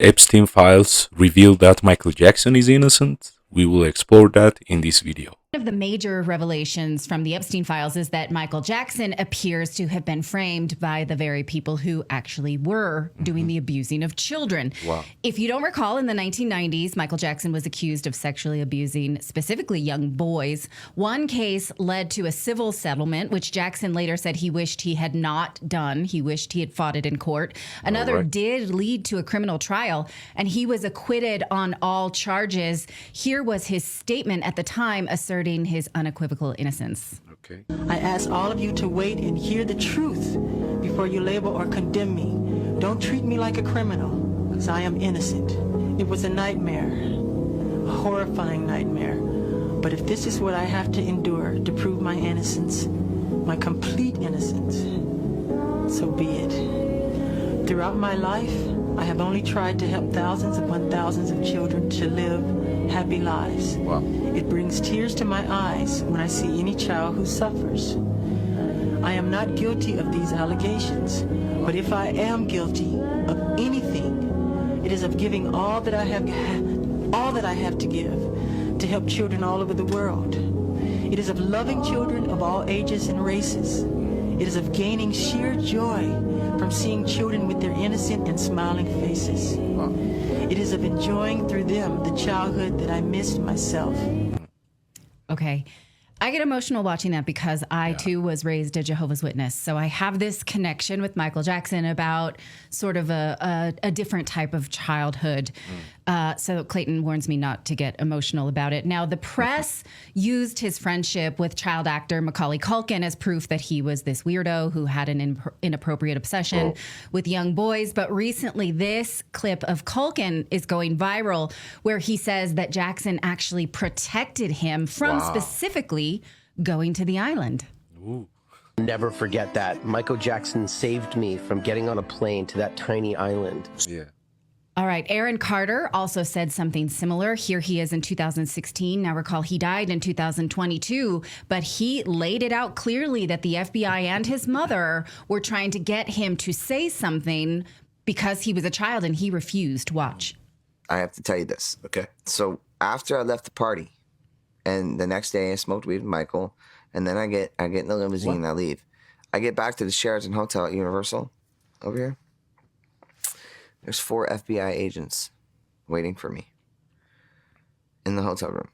Epstein files reveal that Michael Jackson is innocent. We will explore that in this video. One of the major revelations from the Epstein files is that Michael Jackson appears to have been framed by the very people who actually were doing the abusing of children. Wow. If you don't recall, in the 1990s, Michael Jackson was accused of sexually abusing specifically young boys. One case led to a civil settlement, which Jackson later said he wished he had not done. He wished he had fought it in court. Another did lead to a criminal trial, and he was acquitted on all charges. Here was his statement at the time asserting his unequivocal innocence. Okay. I ask all of you to wait and hear the truth before you label or condemn me. Don't treat me like a criminal, because I am innocent. It was a nightmare, a horrifying nightmare. But if this is what I have to endure to prove my innocence, my complete innocence, so be it. Throughout my life, I have only tried to help thousands upon thousands of children to live happy lives. Wow. It brings tears to my eyes when I see any child who suffers. I am not guilty of these allegations, but if I am guilty of anything, it is of giving all that I have to give to help children all over the world. It is of loving children of all ages and races. It is of gaining sheer joy from seeing children with their innocent and smiling faces. Wow. It is of enjoying through them the childhood that I missed myself. Okay. I get emotional watching that because I too was raised a Jehovah's Witness. So I have this connection with Michael Jackson about sort of a different type of childhood. So Clayton warns me not to get emotional about it. Now, the press used his friendship with child actor Macaulay Culkin as proof that he was this weirdo who had an inappropriate obsession with young boys. But recently, this clip of Culkin is going viral where he says that Jackson actually protected him from specifically going to the island. Ooh. Never forget that. Michael Jackson saved me from getting on a plane to that tiny island. Yeah. All right. Aaron Carter also said something similar. Here he is in 2016. Now recall he died in 2022, but he laid it out clearly that the FBI and his mother were trying to get him to say something because he was a child and he refused. Watch. I have to tell you this, okay? So after I left the party, and the next day I smoked weed with Michael, and then I get in the limousine and I leave. I get back to the Sheraton Hotel at Universal over here. There's 4 FBI agents waiting for me in the hotel room.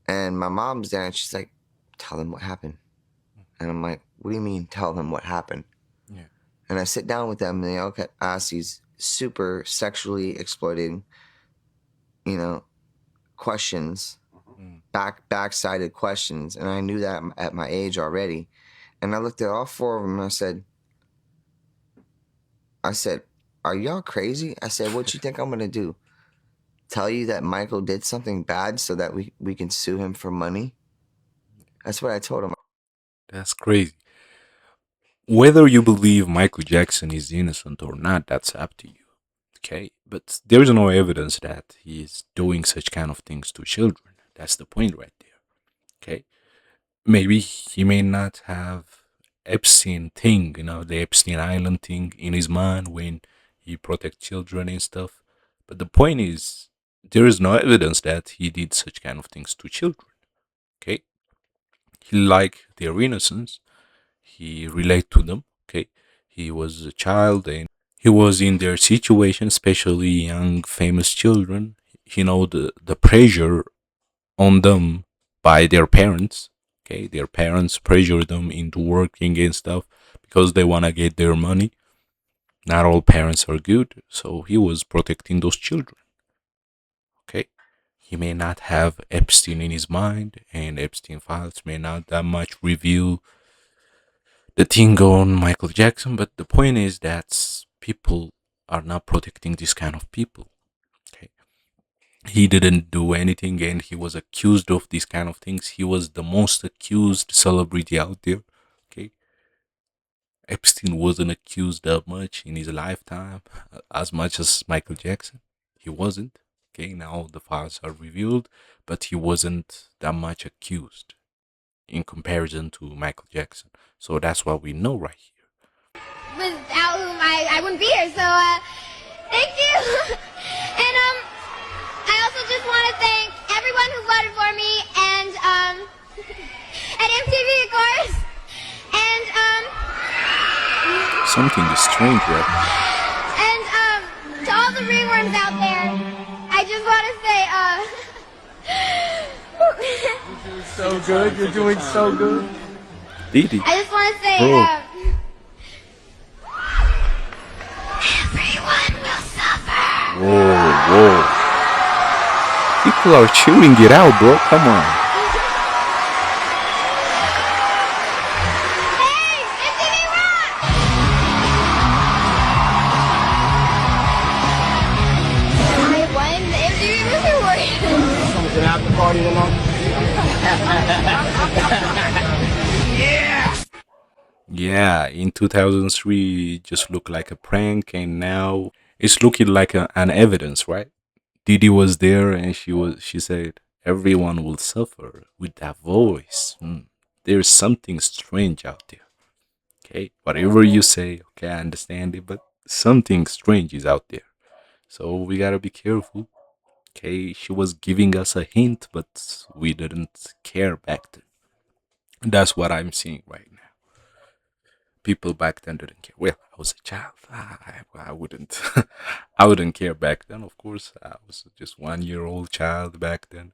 And my mom's there and she's like, tell them what happened. And I'm like, what do you mean tell them what happened? Yeah. And I sit down with them and they all ask these super sexually exploiting, questions. Backsided questions, and I knew that at my age already. And I looked at all 4 of them and I said, are y'all crazy? I said, what you think I'm gonna do? Tell you that Michael did something bad so that we can sue him for money? That's what I told him. That's crazy. Whether you believe Michael Jackson is innocent or not, that's up to you. Okay? But there's no evidence that he is doing such kind of things to children. That's the point right there. Okay? Maybe he may not have Epstein thing, the Epstein Island thing in his mind when he protects children and stuff. But the point is, there is no evidence that he did such kind of things to children. Okay? He liked their innocence. He related to them. Okay? He was a child and he was in their situation, especially young famous children. The pressure on them by their parents. Okay, their parents pressure them into working and stuff because they want to get their money. Not all parents are good, so he was protecting those children. Okay, he may not have Epstein in his mind, and Epstein files may not that much reveal the thing on Michael Jackson, but the point is that people are not protecting this kind of people. Okay, he didn't do anything and he was accused of these kind of things. He was the most accused celebrity out there. Okay, Epstein wasn't accused that much in his lifetime as much as Michael Jackson. He wasn't. Okay, now the files are revealed, but he wasn't that much accused in comparison to Michael Jackson. So that's what we know right here. Without whom I wouldn't be here, so thank you. something strange, right? And to all the ringworms out there, I just want to say, So good. You're doing so good. Didi. I just want to say, Bro. everyone will suffer. Whoa, whoa. People are cheering it out, bro. Come on. Hey, it's Jimmy Rock! I won the MTV Movie Award. Something after party tonight. Yeah, in 2003, it just looked like a prank, and now it's looking like an evidence, right? Didi was there, and she said, "Everyone will suffer," with that voice. There's something strange out there. Okay, whatever you say, okay, I understand it, but something strange is out there. So we gotta be careful. Okay, she was giving us a hint, but we didn't care back then. That's what I'm seeing right now. People back then didn't care. Well, I was a child. I wouldn't, I wouldn't care back then. Of course, I was just 1 year old child back then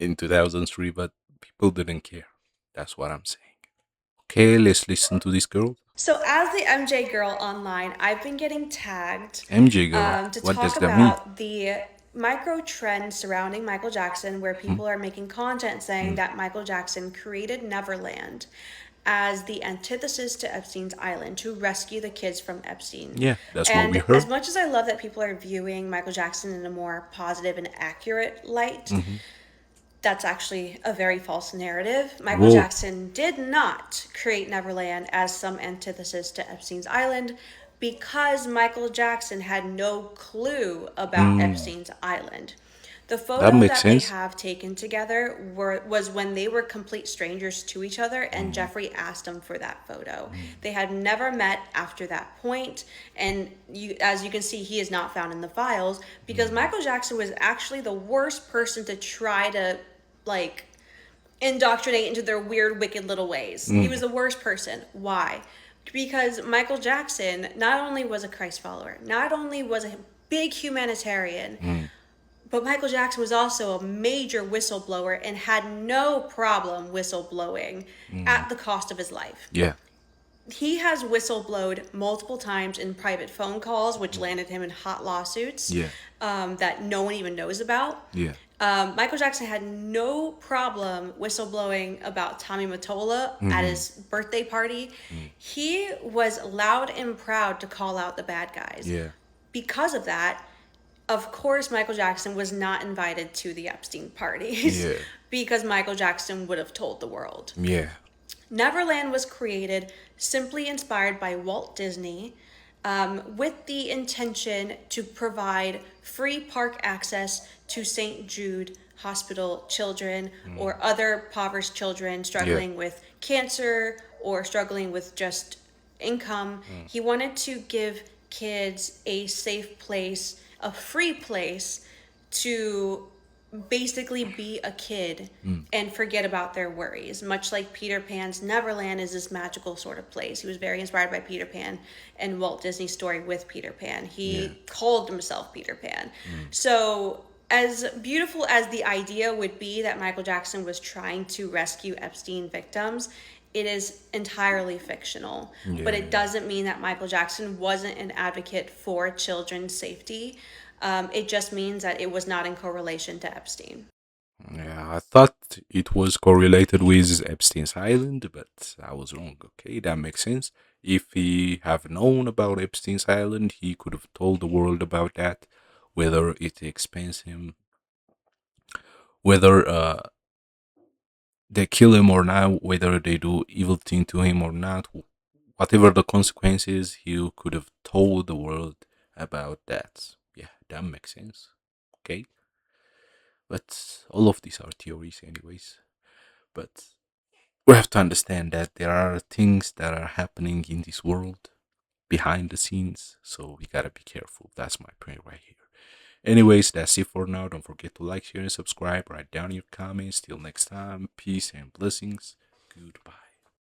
in 2003, but people didn't care. That's what I'm saying. Okay, let's listen to this girl. So, as the MJ girl online, I've been getting tagged MJ girl. to What does talk that mean? about the micro trend surrounding Michael Jackson, where people are making content saying that Michael Jackson created Neverland as the antithesis to Epstein's Island to rescue the kids from Epstein. Yeah, that's what we And heard. as much as I love that people are viewing Michael Jackson in a more positive and accurate light, that's actually a very false narrative. Michael Whoa. Jackson did not create Neverland as some antithesis to Epstein's Island because Michael Jackson had no clue about Epstein's Island. The photo makes that they sense. have taken together was when they were complete strangers to each other, and Jeffrey asked him for that photo. They had never met after that point, and as you can see, he is not found in the files because Michael Jackson was actually the worst person to try to like indoctrinate into their weird, wicked little ways. He was the worst person. Why? Because Michael Jackson not only was a Christ follower, not only was a big humanitarian, but Michael Jackson was also a major whistleblower and had no problem whistleblowing at the cost of his life. Yeah. He has whistleblowed multiple times in private phone calls, which landed him in hot lawsuits Yeah. that no one even knows about. Yeah. Michael Jackson had no problem whistleblowing about Tommy Mottola at his birthday party. He was loud and proud to call out the bad guys. Yeah. Because of that, of course, Michael Jackson was not invited to the Epstein parties Yeah. because Michael Jackson would have told the world. Yeah. Neverland was created simply inspired by Walt Disney with the intention to provide free park access to St. Jude Hospital children or other impoverished children struggling with cancer or struggling with just income. He wanted to give kids a safe place, a free place to basically be a kid and forget about their worries. Much like Peter Pan's Neverland is this magical sort of place. He was very inspired by Peter Pan and Walt Disney's story with Peter Pan. He called himself Peter Pan. So as beautiful as the idea would be that Michael Jackson was trying to rescue Epstein victims, it is entirely fictional. But it doesn't mean that Michael Jackson wasn't an advocate for children's safety. It just means that it was not in correlation to Epstein. Yeah, I thought it was correlated with Epstein's Island, but I was wrong. Okay, that makes sense. If he have known about Epstein's Island, he could have told the world about that, whether it expense him, whether they kill him or not, whether they do evil thing to him or not, whatever the consequences, he could have told the world about that. Yeah, that makes sense. Okay. But all of these are theories, anyways. But we have to understand that there are things that are happening in this world behind the scenes, so we gotta be careful. That's my point right here. Anyways, that's it for now. Don't forget to like, share, and subscribe. Write down your comments. Till next time, peace and blessings. Goodbye.